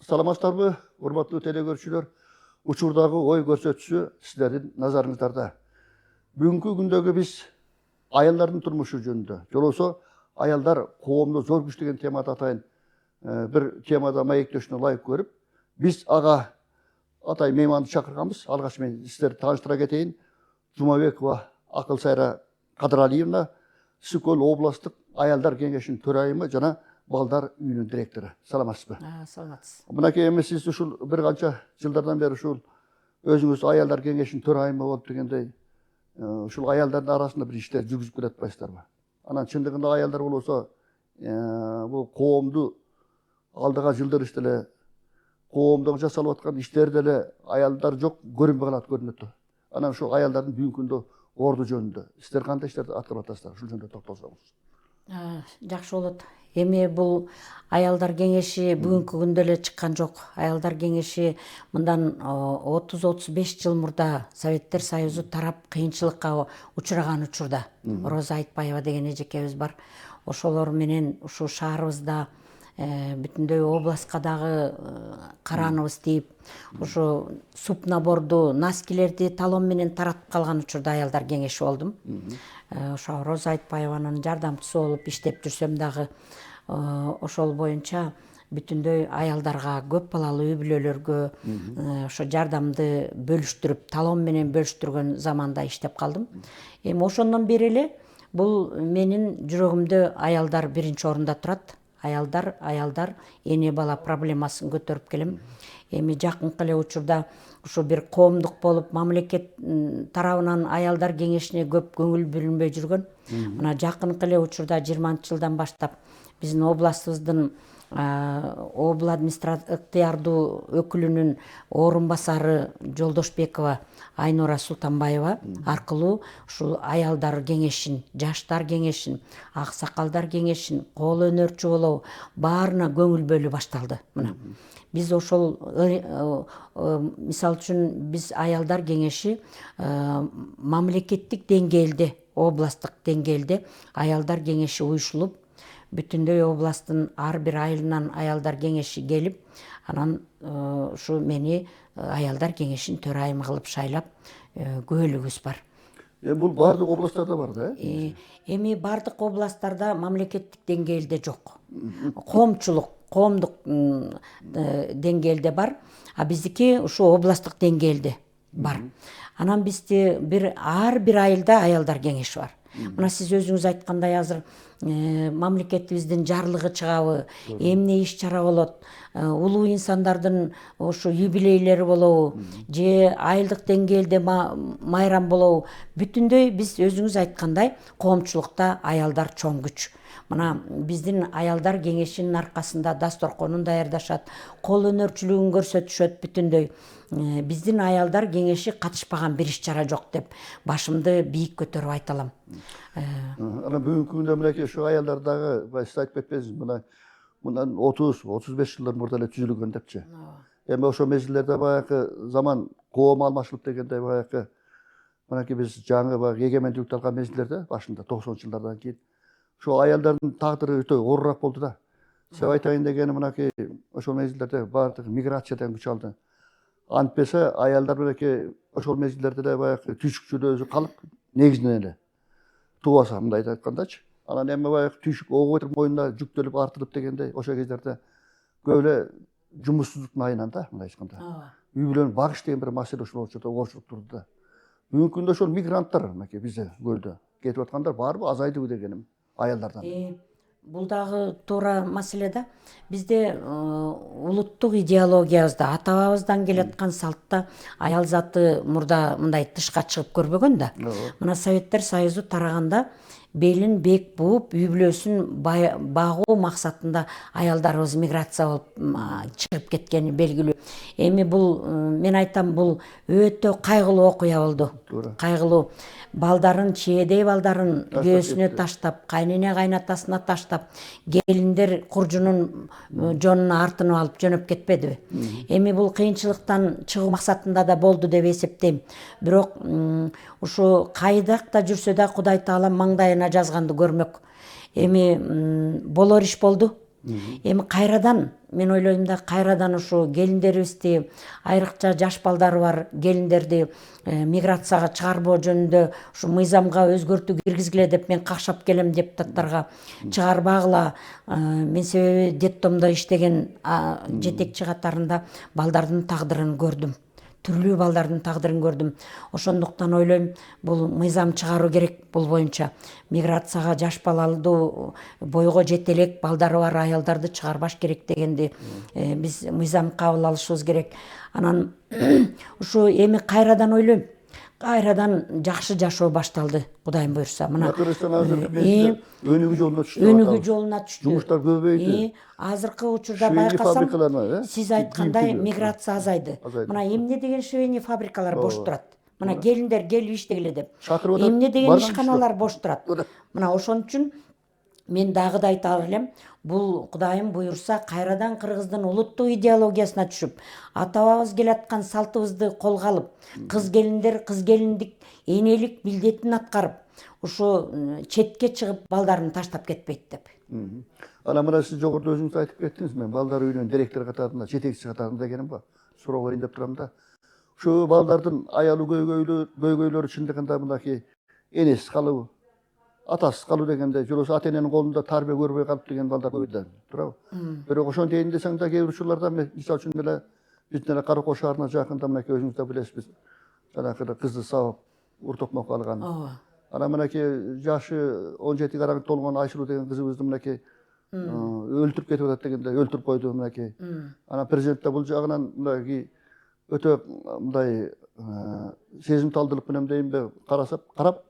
Саламатсыздарбы, урматтуу телекөрүүчүлөр. Учурдагы ой көрсөтүүсү сиздердин назарыңыздарда. Бүгүнкү күндөгү биз аялдардын турмушу жөнүндө, жолосо аялдар коомдо зор күч деген темада атайын бир темада маектешине ылайык көрүп, биз ага атай мейманды чакырганбыз. Алгач мен сиздерди тааныштыра кетейин. Жумабекова Акыл Сайра Кадыралиевна, Ысык-Көл областык аялдар кеңешинин төрайымы жана балдар үйүнүн директору. Саламатсызбы? Саламатсыз. Мынакей эми сиз ушул бир канча жылдардан бери ушул өзүңүз аялдар кеңешинин төрайымы болуп дегендей, ушул аялдардын арасында бир иштер жүргүзүп келатпайсыздарбы? Анан чындыгында аялдар болсо, бул коомду алдыга жылдырыш деле, коомдо жасалып аткан иштер деле аялдар жок көрүнбөй калат көрүнөт. Анан ушул аялдардын бүгүнкү күндө орду жөнүндө сиздер кандай иштерди аткарып атасыздар? Ушул жөнүндө токтолсоңуз. Жакшы болот. Эми бул аялдар кеңеши бүгүнкү күндө эле чыккан жок. Аялдар кеңеши мындан 30-35 жыл мурда Советтер Союзу тарап кыйынчылыкка учураган учурда Роза Айтбаева деген эжекебиз бар. Ошолор менен ушул шаарыбызда бүтүндөй областка дагы караныбыз тийип, ушу суп наборду, носкилерди талон менен таратып калган учурда аялдар кеңеши болдум. Ошо Роза Айтбаеванын жардамчысы болуп иштеп жүрсөм дагы ошол боюнча бүтүндөй аялдарга, көп балалуу үй бүлөлөргө ошо жардамды бөлүштүрүп, талон менен бөлүштүргөн заманда иштеп калдым. Эми ошондон бери эле бул менин жүрөгүмдө аялдар биринчи орунда турат. Аялдар эне бала проблемасын көтөрүп келем. Эми жакынкы эле учурда ушу бир коомдук болуп, мамлекет тарабынан аялдар кеңешине көп көңүл бөлүнбөй жүргөн. Мына жакынкы эле учурда 20-жылдан баштап биздин областыбыздын обл административдүү өкүлүнүн орун басары Жолдошбекова Айнура Султанбаева аркылуу ушул аялдар кеңешин, жаштар кеңешин, аксакалдар кеңешин, кол өнөрчү болобу баарына көңүл бөлүү башталды. Мына биз ошол мисалы үчүн биз аялдар кеңеши мамлекеттик деңгээлде, областтык деңгээлде аялдар кеңеши уюшулуп, бүтүндөй областтын ар бир айылынан аялдар кеңеши келип, анан ушу мени аялдар кеңешинин төрайымы кылып шайлап күбөлүгүбүз бар. Бул бардык областтарда бар да? Эми бардык областтарда мамлекеттик деңгээлде жок. Коомдук деңгээлде бар, а биздики ушу областтык деңгээлде бар. Анан бизде ар бир айылда аялдар кеңеши бар. Мына сиз өзүңүз айткандай азыр мамлекетибиздин жарлыгы чыгабы, эмне иш чара болот, улуу инсандардын ошо юбилейлери болобу, же айылдык деңгээлде майрам болобу, бүтүндөй биз өзүңүз айткандай коомчулукта аялдар чоң күч. Мына биздин аялдар кеңешинин аркасында дасторконун даярдашат, кол өнөрчүлүгүн көрсөтүшөт бүтүндөй. Биздин аялдар кеңеши катышпаган бир иш чара жок деп башымды бийик көтөрүп айта алам. Анан бүгүнкү күндө мынакей ушу аялдардагы сиз айтып кетпедиңизби, мындан 30-35 жылдар мурда эле түзүлгөн депчи. Эми ошол мезгилдерде баягы заман коом алмашылып дегендей баягы мынакей биз жаңы баягы эгемендүүлүктү алган мезгилдерде башында 90-жылдардан кийин ошол аялдардын тагдыры өтө оорураак болду да. Себеп айтайын дегени мынакей ошол мезгилдерде баардыгы миграциядан күч алды. Антпесе аялдар мынакей ошол мезгилдерде эле баягы түйшүкчүдө өзү калып негизинен эле тубаса мындай айткандачы. Анан эми баягы түйшүк ого өтүп моюнуна жүктөлүп артылып дегендей ошол кездерде көп эле жумуссуздуктун айынан да мындай айтканда. Үй бүлөнү багыш деген бир маселе ошол учурда оорчулуп турду да. Бүгүнкү күндө ошол мигранттар мынакей бизде көлдө кетип аткандар барбы, азайдыбы дегеним аялдардан. Бул дагы туура маселе да. Бизде улуттук идеологиябызда, ата-бабабыздан келаткан салтта аял заты мурда мындай тышка чыгып көрбөгөн да. Мына Советтер Союзу тараганда белин бек бууп, үй бүлөсүн багуу максатында аялдарыбыз миграция болуп чыгып кеткени белгилүү. Эми бул мен айтам, бул өтө кайгылуу окуя болду. Кайгылуу. Балдарын, чиедей балдарын күйөөсүнө таштап, кайнене кайнатасына таштап, келиндер куржунун жонуна артынып алып жөнөп кетпедиби? Эми бул кыйынчылыктан чыгуу максатында да болду деп эсептейм. Бирок ушу кайдакта жүрсө да Кудай Таала маңдайына жазганды көрмөк. Эми болор иш болду. Эми кайрадан мен ойлойм да кайрадан ушу келиндерибизди, айрыкча жаш балдары бар келиндерди миграцияга чыгарбоо жөнүндө ушу мыйзамга өзгөртүү киргизгиле деп мен какшап келем депутаттарга. Чыгарбагыла. Мен себеби детдомдо иштеген жетекчи катарында балдардын тагдырын көрдүм. Түрлүү балдардын тагдырын көрдүм. Ошондуктан ойлойм, бул мыйзам чыгаруу керек бул боюнча. Миграцияга жаш балалуу бойго жете элек балдары бар аялдарды чыгарбаш керек дегенди биз мыйзам кабыл алышыбыз керек. Анан ушу эми кайрадан ойлойм. Кайрадан жакшы жашоо башталды, Кудайым буйрса. Мына өнүгүү жолуна түштү. өнүгүү жолуна түштү. Жумуштар көбөйдү. Азыркы учурда байкасам, сиз айткандай миграция азайды. Мына эмне деген швейный фабрикалар бош турат. Мына келиндер келип иштегиле деп. Эмне деген ишканалар бош турат. Мына ошон үчүн мен дагы да айта элем, бул Кудайым буйрса кайрадан кыргыздын улуттук идеологиясына түшүп, ата-бабабыз келаткан салтыбызды колго алып, кыз келиндер кыз келиндик энелик милдетин аткарып, ушу четке чыгып балдарын таштап кетпейт деп. Ана мына сиз жогоруда өзүңүз айтып кеттиңиз, мен балдар үйүнүн директор катарында, жетекчи катарында экеним го. Суроо берейин деп турам да. Ушу балдардын аялы көйгөйлөрү чындыгында мынакей энесиз калуу, атасыз калуу дегенде, же болбосо ата эненин колунда тарбия көрбөй калып деген балдар көп да, туурабы? Бирок ошону дейин десең да кээ бир учурларда мисалы үчүн эле биздин эле Кара Коо шаарына жакында мынакей өзүңүз да билесиз, биз жанагы кызды сабап уртокмокко алган. Ана мынакей жашы 17 караң толгон Айшылуу деген кызыбызды мынакей өлтүрүп кетип атат дегенде өлтүрүп койду мынакей. Анан президент да бул жагынан мынакей өтө мындай сезимталдылык менен дейинби карап,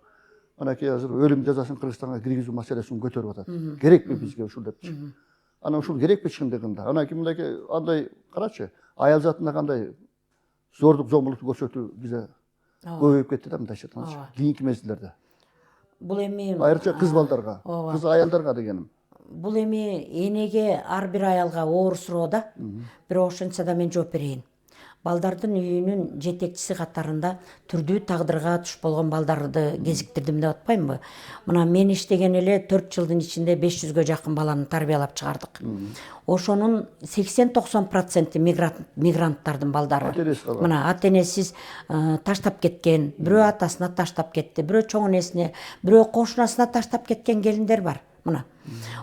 мынакей азыр өлүм жазасын Кыргызстанга киргизүү маселесин көтөрүп атат. Керекпи бизге ушул депчи. Анан ушул керекпи чындыгында? Анан кийин мынакей андай карачы, аял затына кандай зордук зомбулукту көрсөтүү бизде көбөйүп кетти да мындайча айтканда, кийинки мезгилдерде. Бул эми Айрыкча кыз балдарга, кыз аялдарга дегеним. Бул эми энеге ар бир аялга оор суроо да. Бирок ошентсе да мен жооп берейин. Балдардын үйүнүн жетекчиси катарында түрдүү тагдырга туш болгон балдарды кезиктирдим деп атпаймынбы? Мына мен иштеген эле 4 жылдын ичинде 500гө жакын баланы тарбиялап чыгардык. Ошонун 80-90% мигранттардын балдары. Мына ата энесиз таштап кеткен, бирөө атасына таштап кетти, бирөө чоң энесине, бирөө кошунасына таштап кеткен келиндер бар. Мына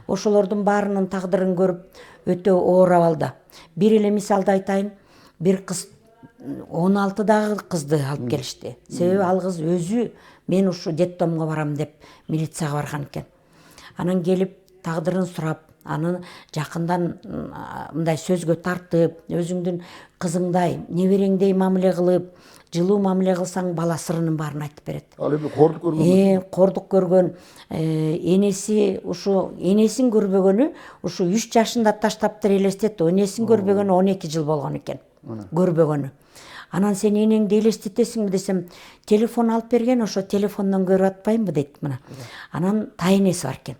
ошолордун баарынын тагдырын көрүп өтө оор абалда. Бир эле мисалды айтайын. Бир кыз 16дагы кызды алып келишти. Себеби ал кыз өзү мен ушу детдомго барам деп милицияга барган экен. Анан келип тагдырын сурап, аны жакындан мындай сөзгө тартып, өзүңдүн кызыңдай, небереңдей мамиле кылып, жылуу мамиле кылсаң бала сырынын баарын айтып берет. Ал эми кордук көргөн. Кордук көргөн, энеси ушу энесин көрбөгөнү ушу 3 жашында таштаптыр элестет, энесин көрбөгөнү 12 жыл болгон экен. Көрбөгөнү. Анан сен энеңди элестетесиңби десем, телефон алып берген, ошо телефондон көрүп атпаймынбы дейт мына. Анан тайнеси бар экен.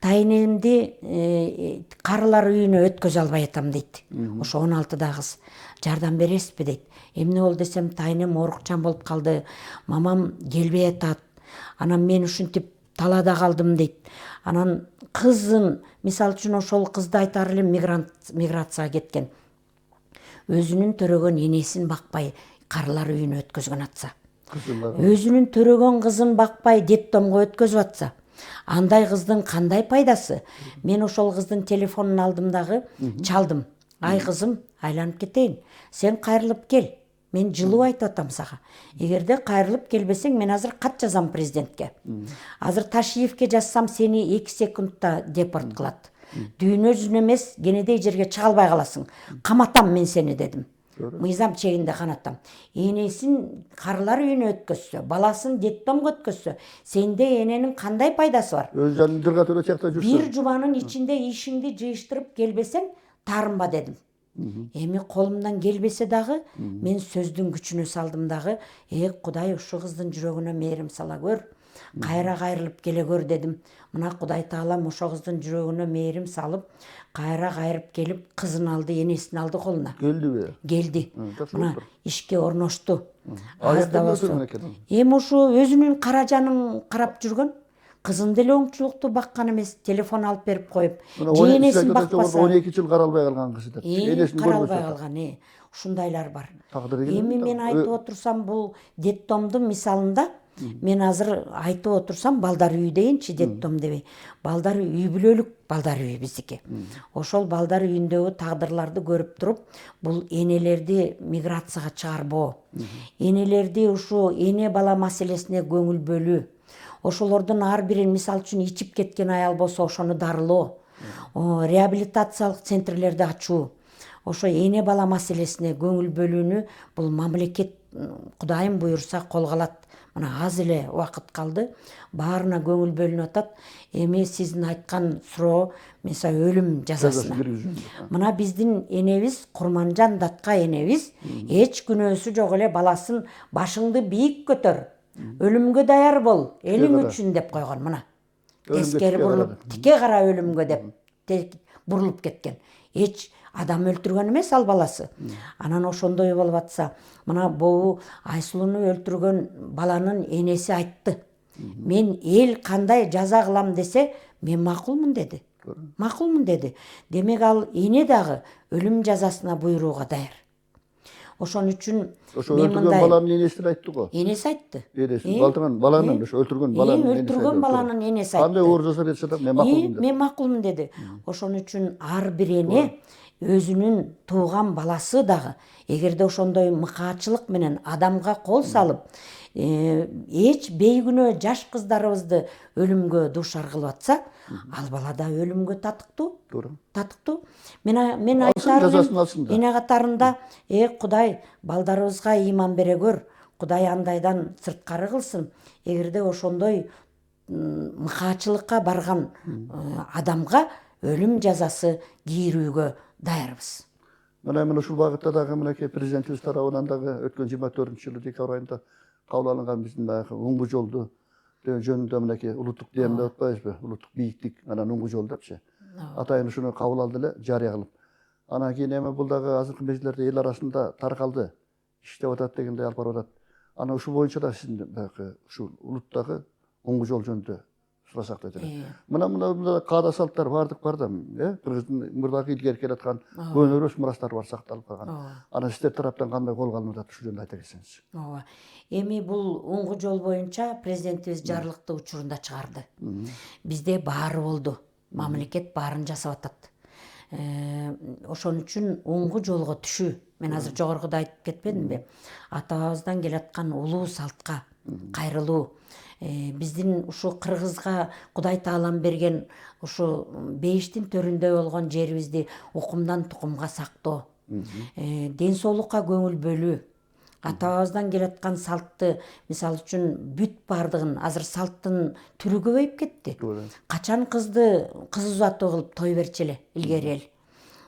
Тайнемди карылар үйүнө өткөзө албай атам дейт. Ошо 16дагы кыз. Жардам бересизби дейт. Эмне болду десем, тайнем оорукчан болуп калды. Мамам келбей атат. Анан мен ушинтип талаада калдым дейт. Анан кызын, мисалы үчүн ошол кызды айтар элем, миграцияга кеткен. Өзүнүн төрөгөн энесин бакпай карылар үйүнө өткөзгөн атса. Өзүнүн төрөгөн кызын бакпай детдомго өткөзүп атса. Андай кыздын кандай пайдасы? Мен ошол кыздын телефонун алдым дагы, чалдым. Ай кызым, айланып кетейин. Сен кайрылып кел. Мен жылуу айтып атам сага. Эгерде кайрылып келбесең, мен азыр кат жазам президентке. Азыр Ташиевке жазсам, сени 2 секундта депорт кылат. Дүйнө жүзүнө эмес, кенедей жерге чыга албай каласың. Каматам мен сени дедим. Мыйзам чегинде канатам. Энесин карылар үйүнө өткөзсө, баласын детдомго өткөзсө, сенде эненин кандай пайдасы бар? Өз жанын дыргатып чакта жүрсөң. Бир жуманын ичинде ишиңди жыйыштырып келбесең, таарынба дедим. Эми колумдан келбесе дагы, мен сөздүн күчүнө салдым дагы, Кудай ушу кыздын жүрөгүнө мээрим сала көр. Кайра кайрылып келе көр дедим. Мына Кудай Таалам ошо кыздын жүрөгүнө мээрим салып, кайра кайрып келип, кызын алды, энесин алды колуна. Келдиби? Келди. Мына ишке орношту. Аз да болсо. Эми ушу өзүнүн каражанын карап жүргөн, кызын деле оңчулукту баккан эмес, телефон алып берип коюп, Мына же энесин сиз айтып бакпаса, 12 жыл каралбай калган кыз деп. Энесин каралбай көрбөсө калган, ушундайлар бар. тагдыры Эми мен айтып отурсам, бул деттомдун мисалында мен азыр айтып отурсам, балдар үйү дейинчи, деттом дебей. Балдар үй бүлөлүк балдар үйү биздики. Ошол балдар үйүндөгү тагдырларды көрүп туруп, бул энелерди миграцияга чыгарбоо, энелерди ушу эне бала маселесине көңүл бөлүү, ошолордун ар бирин мисал үчүн ичип кеткен аял болсо ошону дарылоо, реабилитациялык центрлерди ачуу, ошо эне бала маселесине көңүл бөлүүнү бул мамлекет Кудайым буйрса колго алат. Мына аз эле убакыт калды, баарына көңүл бөлүнүп атат. Эми сиздин айткан суроо, мисалы өлүм жазасына. Мына биздин энебиз, Курманжан датка энебиз, эч күнөөсү жок эле баласын башыңды бийик көтөр, өлүмгө даяр бол, элиң үчүн деп койгон. Мына тескери бурулуп, тике кара өлүмгө деп бурулуп кеткен. Эч адам өлтүргөн эмес ал баласы. Анан ошондой болуп атса, мына бобу Айсулууну өлтүргөн баланын энеси айтты. Мен эл кандай жаза кылам десе, мен макулмун деди. Макулмун деди. Демек ал эне дагы өлүм жазасына буйрууга даяр. Ошон үчүн ошо өлтүргөн баланын энеси айтты го. Энеси айтты. Энеси балтырган баланын, ошо өлтүргөн баланын энеси айтты. Кандай оор жаза берсе да мен макулмун деди. Мен макулмун деди. Ошон үчүн ар бир эне өзүнүн тууган баласы дагы эгерде ошондой мыкаачылык менен адамга кол салып, эч бейгүнөө жаш кыздарыбызды өлүмгө дуушар кылып атса, ал бала да өлүмгө татыктуу. Татыктуу. Мен айтарым эне катарында, Кудай балдарыбызга ыйман бере көр, Кудай андайдан сырткары кылсын. Эгерде ошондой мыкаачылыкка барган адамга өлүм жазасы кийирүүгө даярбыз. Мына ушул багытта дагы мынакей президентибиз тарабынан дагы өткөн 24-жылы декабрь айында кабыл алынган биздин баягы уңгу жолду жөнүндө мынакей улуттук дем деп атпайбызбы, улуттук бийиктик, анан уңгу жол депчи. Атайын ушуну кабыл алды эле, жарыя кылып. Анан кийин эми бул дагы азыркы мезгилдерде эл арасында таркалды, иштеп атат дегендей алып барып атат. Анан ушул боюнча да сиздин баягы ушул улуттагы уңгу жол жөнүндө сурасак дейт эле. Мына каада салттар бардык бар да, кыргыздын мурдагы илгери келаткан өнөрөс мурастары бар сакталып калган. Анан сиздер тараптан кандай колго алынып атат, ушул жөнүндө айта кетсеңиз. Ооба. Эми бул уңгу жол боюнча президентибиз жарлыкты учурунда чыгарды. Бизде баары болду. Мамлекет баарын жасап атат. Ошон үчүн уңгу жолго түшүү. Мен азыр жогоруда айтып кетпедимби? Ата-бабабыздан келаткан улуу салтка кайрылуу. Биздин ушу кыргызга Кудай таалам берген ушу бейиштин төрүндө болгон жерибизди укумдан тукумга сактоо. Ден соолукка көңүл бөлүү. Ата-бабабыздан келаткан салтты, мисалы үчүн бүт бардыгын, азыр салттын түрү көбөйүп кетти. Качан кызды кыз узатуу кылып той берчү эле илгери эл.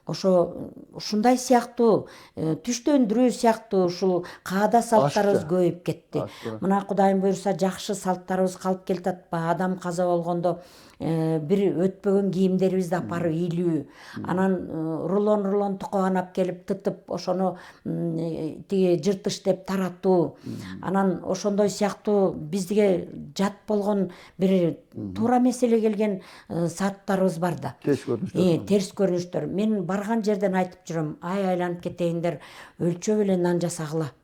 Ошо ушундай сыяктуу түштөндүрүү сыяктуу ушул каада салттарыбыз көбөйүп кетти. Мына Кудайым буйрса жакшы салттарыбыз калып келатат. Адам каза болгондо бир өтпөгөн кийимдерибизди апарып ийилүү, анан рулон тукаган алып келип тытып, ошону тиги жыртыш деп таратуу. Анан ошондой сыяктуу бизге жат болгон бир туура эмес эле келген салттарыбыз бар да. Терс көрүнүштөр. Мен барган жерден айтып жүрөм, айланып кетейиндер, өлчөп эле нан жасагыла.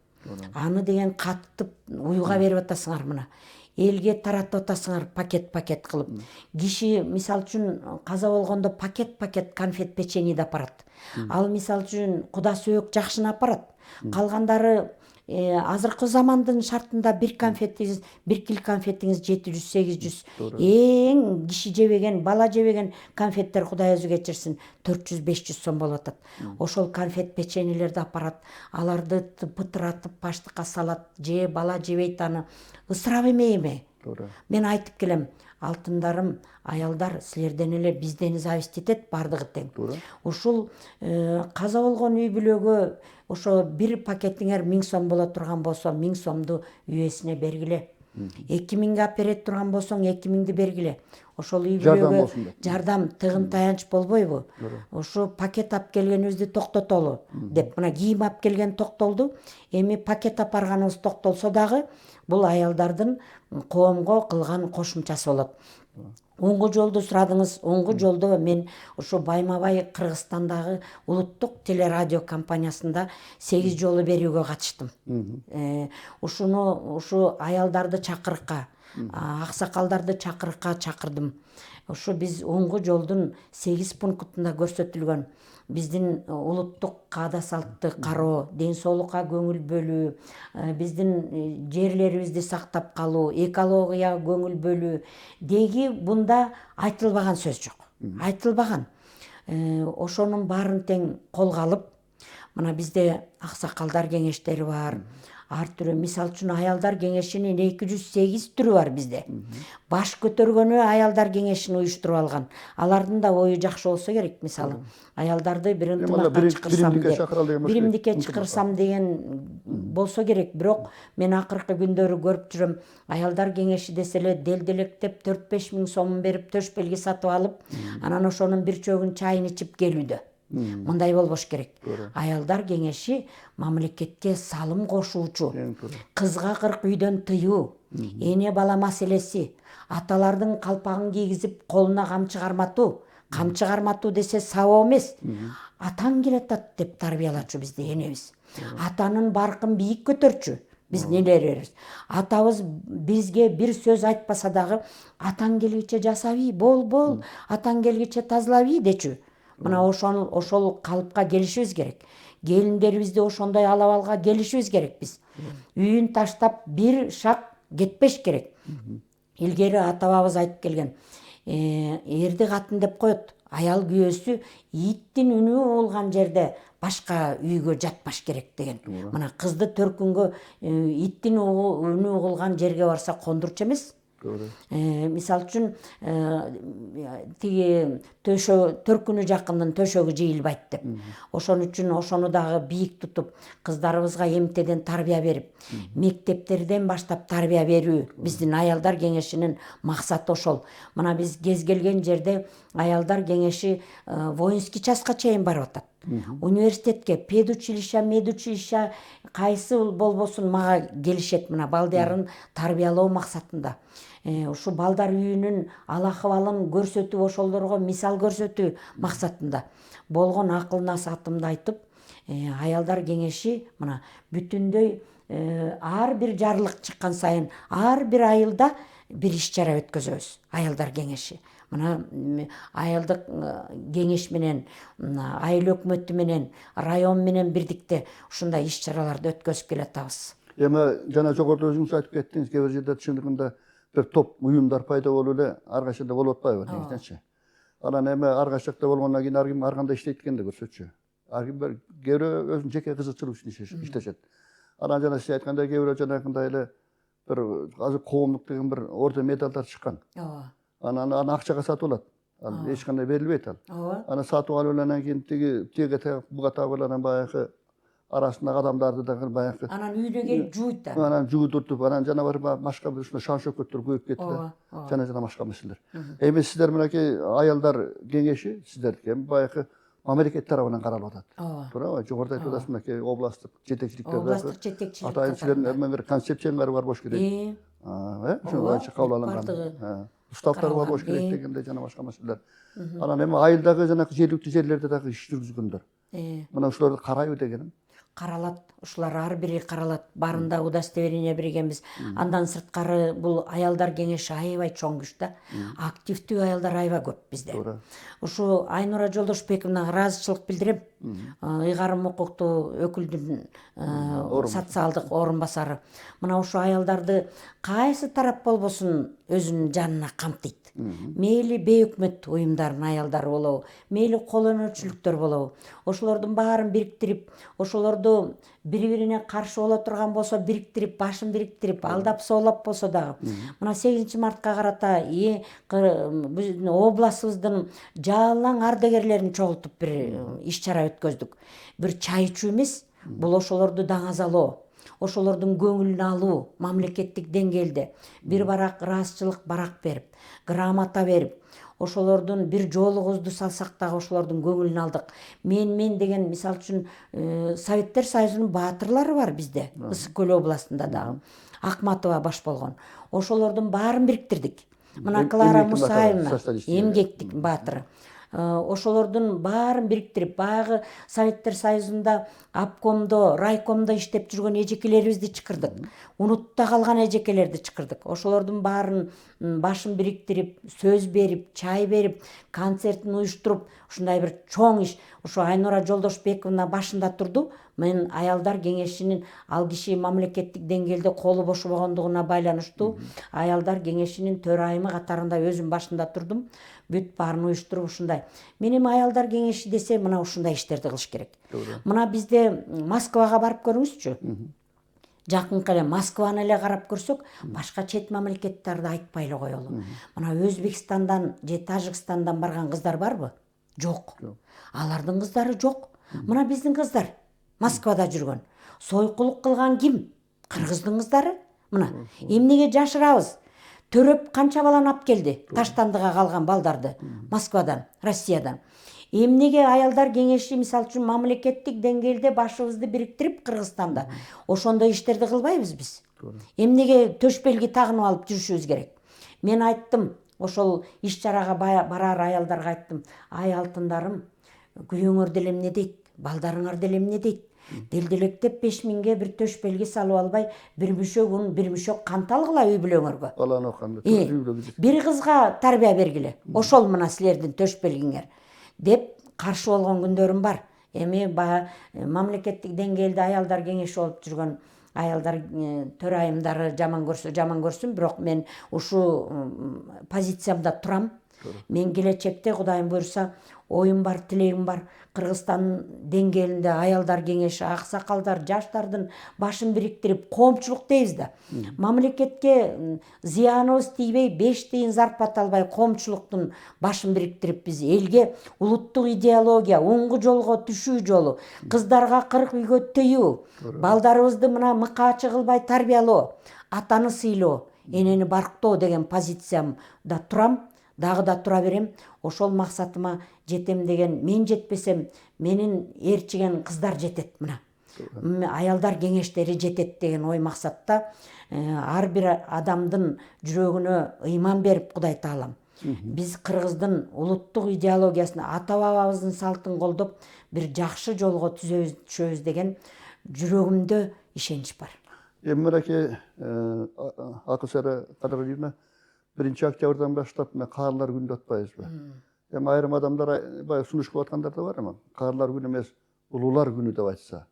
Аны деген катып уюга берип атасыңар мына. Элге таратып атасыңар пакет кылып. Киши мисал үчүн каза болгондо пакет конфет печенье да апарат. Ал мисал үчүн куда сөөк жакшыны апарат. Калгандары азыркы замандын шартында бир кил конфетиңиз 700-800, эң киши жебеген, бала жебеген конфеттер Кудай өзү кечирсин 400-500 сом болуп атат. Ошол конфет печеньелерди апарат, аларды пытыратып паштыкка салат, же бала жебейт аны. Ысырап эмейби? Мен айтып келем, алтындарым, аялдар, силерден эле бизден зависить этет бардыгы тең. Ушул каза болгон үй бүлөгө ошо бир пакетиңер 1000 сом боло турган болсо, 1000 сомду үйесине бергиле. 2000ге алып бере турган болсоң, 2000ди бергиле. ошол үй Жардам бүлөгө болсун деп. жардам тыгын таянч болбойбу? Ушу пакет алып келгенибизди токтотолу деп, мына кийим алып келген токтолду, эми пакет алып барганыбыз токтолсо дагы бул аялдардын коомго кылган кошумчасы болот. Оңго жолду сурадыңыз. Оңго жолдо мен ушу Баймабай Кыргызстандагы улуттук телерадио компаниясында 8 жолу берүүгө катыштым. Ушу аялдарды чакырыкка, аксакалдарды чакырыкка чакырдым. Ушу биз оңго жолдун 8 пунктунда көрсөтүлгөн биздин улуттук каада салтты кароо, ден соолукка көңүл бөлүү, биздин жерлерибизди сактап калуу, экологияга көңүл бөлүү деги бунда айтылбаган сөз жок. Айтылбаган. Ошонун баарын тең колго алып, мына бизде аксакалдар кеңештери бар. Ар түрү, мисалы үчүн аялдар кеңешинин 208 түрү бар бизде. Баш көтөргөнү аялдар кеңешин уюштуруп алган. Алардын да ою жакшы болсо керек, мисалы. Аялдарды бир ынтымакка чакырсам деп, биримдикке чакырсам деген болсо керек. Бирок мен акыркы күндөрү көрүп жүрөм, аялдар кеңеши десе эле делделектеп 4-5 миң сом берип төш белги сатып алып, анан ошонун бир чөгүн чайын ичип келүүдө. Мындай болбош керек. Аялдар кеңеши мамлекетке салым кошуучу, кызга 40 үйдөн тыюу, эне бала маселеси, аталардын калпагын кийгизип колуна камчы карматуу. Камчы карматуу десе сабоо эмес. Атаң келатат деп тарбиялачу бизди энебиз. Атанын баркын бийик көтөрчү биздин нелерибиз. Атабыз бизге бир сөз айтпаса дагы, атаң келгиче жасабый, бол, атаң келгиче тазалабый дечү. Мына ошол калыпка келишибиз керек. Келиндерибизди ошондой алабалга келишибиз керек биз. Үйүн таштап бир шак кетпеш керек. Илгери ата-бабабыз айтып келген. Эрди катын деп коет. Аял күйөөсү иттин үнү болгон жерде башка үйгө жатпаш керек деген. Мына кызды төркүнгө иттин үнү угулган жерге барса кондурчу эмес. Мисалы үчүн тиги төркүнү жакындын төшөгү жыйылбайт деп. Ошон үчүн ошону дагы бийик тутуп, кыздарыбызга эмтеден тарбия берип, мектептерден баштап тарбия берүү биздин аялдар кеңешинин максаты ошол. Мына биз кез келген жерде аялдар кеңеши воинский частка чейин барып атат. Университетке, медучилища кайсы болбосун мага келишет, мына балдарын тарбиялоо максатында. Ушу балдар үйүнүн ал акыбалын көрсөтүп, ошолорго мисал көрсөтүү максатында болгон акыл насаатымды айтып, аялдар кеңеши мына бүтүндөй ар бир жарлык чыккан сайын, ар бир айылда бир иш чара өткөзөбүз. Аялдар кеңеши. Мына аялдык кеңеш менен, айыл өкмөтү менен, район менен бирдикте ушундай иш чараларды өткөзүп келатабыз. Эми жана жогоруда өзүңүз айтып кеттиңиз, кээ бир жерде чындыгында бир топ уюмдар пайда болуп эле ар кайчанда болуп атпайбы негизинчи. Анан эми ар кайчакта болгондон кийин ар ким ар кандай иштейт экенди көрсөтчү. Ар ким кээ бирөө өзүнүн жеке кызыкчылыгы үчүн иштешет. Анан жана сиз айткандай кээ бирөө жанагындай эле бир азыр коомдук деген бир орден медалдар чыккан. Анан аны акчага сатып алат. Ал эч кандай берилбейт ал. Аны сатып алып анан кийин тиги буга тагып анан баягы арасындагы адамдарды дагы баягы анан үйүнө келип жууйт. Анан жуудуртуп, анан жана бар башка бир ушундай шан шөкөттөр көбөйүп кетти. Жана башка маселелер. Эми сиздер мынакей аялдар кеңеши сиздердики эми баягы мамлекет тарабынан каралып атат. Туурабы? Жогоруда айтып атасыз мынакей областтык жетекчиликтер Областтык жетекчилик. атайын силердин бир концепцияңар бар болуш керек. Ошо кабыл алынган. Уставтар бар болуш керек дегенде жана башка маселелер. Анан эми айылдагы жанагы жергиликтүү жерлерде дагы иш жүргүзгөндөр. Мына ушуларды карайбы дегеним. Каралат, ушулар ар бири каралат. Барында удостоверение бергенбиз. Андан сырткары бул аялдар кеңеши аябай чоң күч да. Активдүү аялдар аябай көп бизде. Ушу Айнура Жолдошбековна ыраазычылык билдирем. Ыйгарым укуктуу өкүлдүн социалдык орун басары. Мына ушу аялдарды кайсы тарап болбосун өзүнүн жанына камтыйт. Мейли бейөкмөт уюмдардын аялдары болобу, мейли кол өнөрчүлүктөр болобу. Ошолордун баарын бириктирип, ошолорду бири-бирине каршы боло турган болсо бириктирип, башын бириктирип, алдап соолап болсо дагы. Мына 8 мартка карата биздин областыбыздын жалаң ардагерлерин чогултуп бир иш чара өткөздүк. Бир чай ичүү эмес, бул ошолорду даңазалоо. ошолордун көңүлүн алуу мамлекеттик деңгээлде бир барак ыраазычылык барак берип, грамота берип, ошолордун бир жоолугубузду салсак дагы ошолордун көңүлүн алдык. Мен деген мисалы үчүн Советтер Союзунун баатырлары бар бизде, Ысык Көл областында дагы. Акматова баш болгон. Ошолордун баарын бириктирдик. Мына Клара Мусаевна, эмгектик баатыры. Ошолордун баарын бириктирип, баягы Советтер Союзунда обкомдо, райкомдо иштеп жүргөн эжекелерибизди чакырдык. Унутта калган эжекелерди чакырдык. Ошолордун баарын башын бириктирип, сөз берип, чай берип, концертин уюштуруп, ушундай бир чоң иш. Ошо Айнура Жолдошбековна башында турду. Мен аялдар кеңешинин, ал киши мамлекеттик деңгээлде колу бошобогондугуна байланыштуу аялдар кеңешинин төрайымы катарында өзүм башында турдум. Бүт баарын уюштуруп ушундай. Мен эми аялдар кеңеши десе мына ушундай иштерди кылыш керек. Мына бизде Москвага барып көрүңүзчү. Жакынкы эле Москваны эле карап көрсөк, башка чет мамлекеттерди айтпай эле коелу. Мына Өзбекстандан же Тажикстандан барган кыздар барбы? Жок. Алардын кыздары жок. Мына биздин кыздар Москвада жүргөн. Сойкулук кылган ким? Кыргыздын кыздары. Мына эмнеге жашырабыз? Төрөп канча баланы алып келди? Таштандыга калган балдарды Москвадан, Россиядан. Эмнеге аялдар кеңеши мисалы үчүн мамлекеттик деңгээлде башыбызды бириктирип Кыргызстанда ошондой иштерди кылбайбыз биз? Эмнеге төш белги тагынып алып жүрүшүбүз керек? Мен айттым, ошол иш чарага барар аялдарга айттым: "Ай алтындарым, күйөөңөр деле эмне дейт, балдарыңар деле эмне дейт? Делделектеп 5000ге бир төш белги салып албай, бир мүшөк үн, бир мүшөк кант алгыла үй бүлөңөргө. Баланы окканда Бир кызга тарбия бергиле. Ошол мына силердин төш белгиңер" деп каршы болгон күндөрүм бар. Эми мамлекеттик деңгээлде аялдар кеңеши болуп жүргөн аялдар төрайымдары жаман көрсүн, бирок мен ушу позициямда турам. Мен келечекте Кудайым буйруса оюм бар, тилегим бар. Кыргызстан деңгээлинде аялдар кеңеши, аксакалдар, жаштардын башын бириктирип, коомчулук дейбиз да. Мамлекетке зыяныбыз тийбей, 5 тиын зарплата албай, коомчулуктун башын бириктирип биз элге улуттук идеология, оңгу жолго түшүү жолу, кыздарга 40 үйгө тыюу, балдарыбызды мына мыкаачы кылбай тарбиялоо, атаны сыйлоо, энени барктоо деген позициямда турам. Дагы да тура берем. Ошол максатыма жетем деген, мен жетпесем, менин ээрчиген кыздар жетет мына. Аялдар кеңештери жетет деген ой максатта ар бир адамдын жүрөгүнө ыйман берип Кудай таалам. Биз кыргыздын улуттук идеологиясын, ата бабабыздын салтын колдоп, бир жакшы жолго түшөбүз деген жүрөгүмдө ишенич бар. Эми мынакей Акылсара Кадыралиевна 1 октябрдан баштап мына каарлар күнү атпайбызбы? Эми айрым адамдар баягы сунуш кылып аткандар да бар эми. Каарлар күнү эмес, улуулар күнү деп айтса,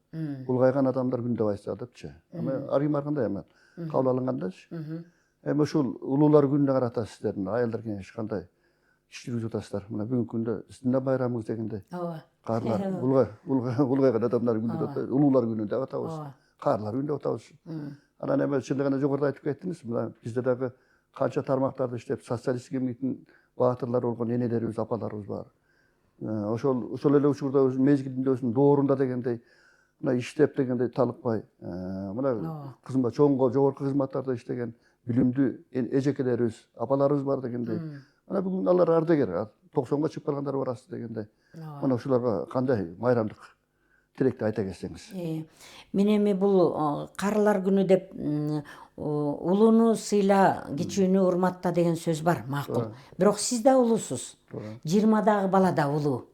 улгайган адамдар күнү деп айтса депчи. Эми аргым аркандай эми кабыл алынгандачы. Эми ушул улуулар күнүнө карата сиздердин аялдар кеңеши кандай иш жүргүзүп атасыздар? Мына бүгүнкү күндө сиздин да байрамыңыз дегендей. Ооба. Каарлар улгайган адамдар күнү деп атабыз, улуулар күнү деп атабыз. Каарлар күнү деп атабыз. Анан эми сиз гана жогоруда айтып кеттиңиз, мына бизде дагы канча тармактарды иштеп социалисттик эмгектин баатырлары болгон энелерибиз, апаларыбыз бар. Ошол эле учурда өз мезгилинде өзүнүн доорунда дегендей мына иштеп дегендей талыкпай, мына кызмат чоңго жогорку кызматтарда иштеген билимдүү эжекелерибиз, апаларыбыз бар дегендей. Мына бүгүн алар ардагер, 90га чыгып калгандар бар аста дегендей. Мына ушуларга кандай майрамдык тилекти айта кетсеңиз. Мен эми бул каарылар күнү деп улууну сыйла, кичүүнү урматта деген сөз бар, макул. Бирок сиз да улуусуз. 20дагы бала да улуу.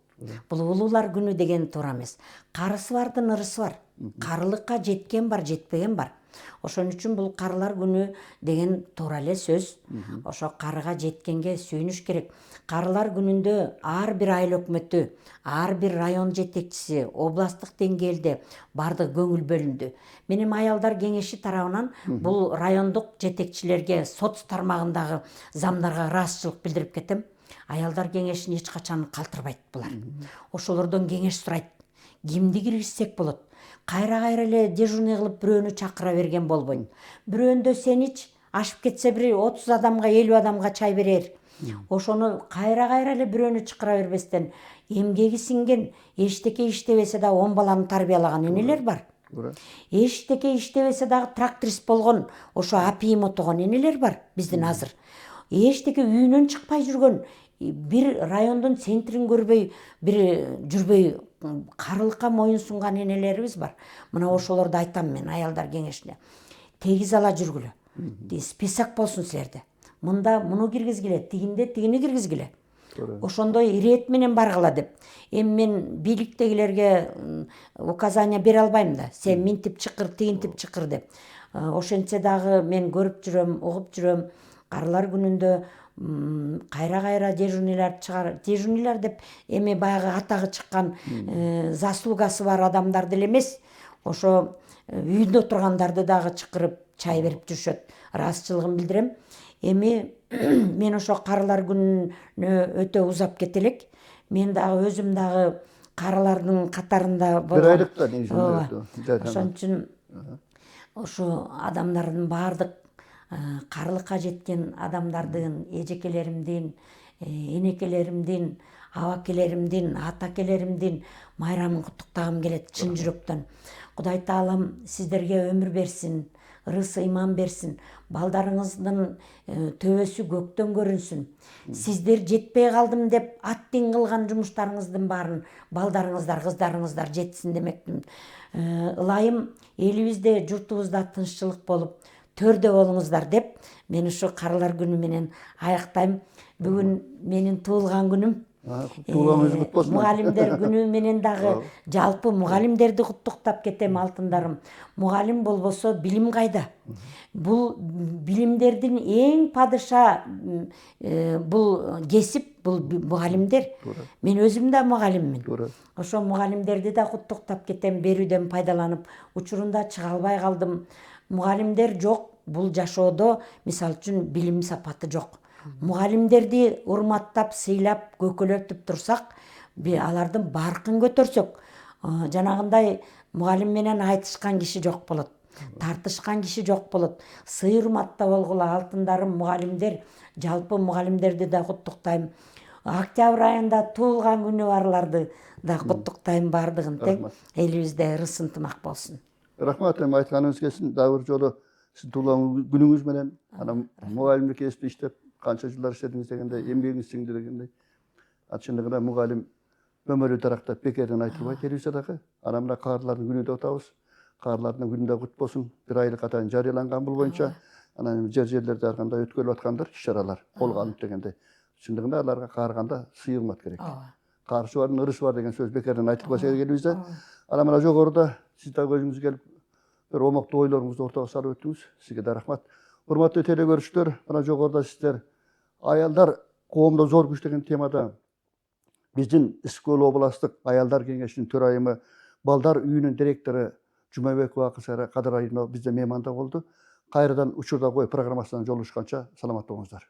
Бул улуулар күнү деген туура эмес. Карысы бардын ырысы бар. Карылыкка жеткен бар, жетпеген бар. Ошон үчүн бул каарылар күнү деген туура эле сөз. Ошо карыга жеткенге сүйүнүш керек. Каарылар күнүндө ар бир айыл өкмөтү, ар бир район жетекчиси, областтык деңгээлде бардык көңүл бөлүндү. Мен эми аялдар кеңеши тарабынан бул райондук жетекчилерге, соц тармагындагы замдарга ыраазычылык билдирип кетем. Аялдар кеңешин эч качан калтырбайт булар. Ошолордон кеңеш сурайт. Кимди киргизсек болот? Кайра эле дежурный кылып бирөөнү чакыра берген болбойт. Бирөөндө сен ич, ашып кетсе бир 30 адамга, 50 адамга чай берер. Ошону кайра эле бирөөнү чакыра бербестен, эмгеги сиңген, эчтеке иштебесе да 10 баланы тарбиялаган энелер бар. Туура. Эчтеке иштебесе дагы тракторист болгон, ошо апийим отогон энелер бар биздин азыр. Эчтеке үйүнөн чыкпай жүргөн, бир райондун центрин көрбөй, бир жүрбөй карылыкка моюн сунган энелерибиз бар. Мына ошолорду айтам мен аялдар кеңешине. Тегиз ала жүргүлө. Список болсун силерде. Мында муну киргизгиле, тигинде тигини киргизгиле. Ошондой ирэт менен баргыла деп. Эми мен бийликтегилерге указание бере албайм да. Сен минтип чыкыр, тигинтип чыкыр деп. Ошентсе дагы мен көрүп жүрөм, угуп жүрөм. Карылар күнүндө кайра дежурныйлар чыгар. Дежурныйлар деп эми баягы атагы чыккан заслугасы бар адамдар деле эмес. Ошо үйүндө отургандарды дагы чакырып чай берип жүрүшөт. Ыраазычылыгын билдирем. Эми мен ошо карылар күнүнө өтө узап кете элек. Мен дагы өзүм дагы карылардын катарында болгом. Бир айлыкта негизи. Ошон үчүн ошо адамдардын баардык карылыкка жеткен адамдардын, эжекелеримдин, энекелеримдин, абакелеримдин, атакелеримдин майрамын куттуктагым келет чын жүрөктөн. Кудай Таалам сиздерге өмүр берсин, ырыс ыйман берсин. Балдарыңыздын төбөсү көктөн көрүнсүн. Сиздер жетпей калдым деп аттин кылган жумуштарыңыздын баарын балдарыңыздар, кыздарыңыздар жетсин демекмин. Ылайым элибизде, журтубузда тынччылык болуп, төрдө болуңуздар деп мен ушу карылар күнү менен аяктайм. Бүгүн менин туулган күнүм. Туулганыңыз кут болсун. Мугалимдер күнү менен дагы жалпы мугалимдерди куттуктап кетем, алтындарым. Мугалим болбосо билим кайда? Бул билимдердин эң падыша бул кесип, бул мугалимдер. Мен өзүм да мугалиммин. Ошо мугалимдерди да куттуктап кетем, берүүдөн пайдаланып. Учурунда чыга албай калдым. Мугалимдер жок, бул жашоодо мисалы үчүн билим сапаты жок. Мугалимдерди урматтап, сыйлап, көкөлөтүп турсак, алардын баркын көтөрсөк, жанагындай мугалим менен айтышкан киши жок болот. Тартышкан киши жок болот. Сый урматта болгула, алтындарым мугалимдер. Жалпы мугалимдерди да куттуктайм. Октябрь айында туулган күнү барларды да куттуктайм бардыгын тең. Элибизде ырыс ынтымак болсун. Рахмат, эми айтканыңыз келсин. Дагы бир жолу сиздин туулган күнүңүз менен анан мугалимдик кесипти иштеп канча жылдар иштедиңиз дегенде, эмгегиңиз сиңди дегенде, чындыгында мугалим өмүрү дарактап бекерден айтылбайт телевизиядагы. Анан мына карылардын күнү деп атабыз. Карылардын күнүндө кут болсун. Бир айлык атайын жарыяланган бул боюнча. Анан жерлерде ар кандай өткөрүлүп аткандар иш-чаралар колго алынып дегенде. Чындыгында аларга карыганда сый урмат керек. Каршы бардын ырысы бар деген сөз бекерден айтылбаса керек элибизде. Анан мына жогоруда сиз да көзүңүз келип бир омоктуу ойлоруңузду ортого салып өттүңүз. Сизге да рахмат. Урматтуу теле көрүүчүлөр, мына жогоруда сиздер аялдар коомдо зор күч деген темада биздин Ысык-Көл областтык аялдар кеңешинин төрайымы, балдар үйүнүн директору Жумабекова Кадыр айына бизде мейманда болду. Кайрадан учурда кой программасынан жолугушканча саламат болуңуздар.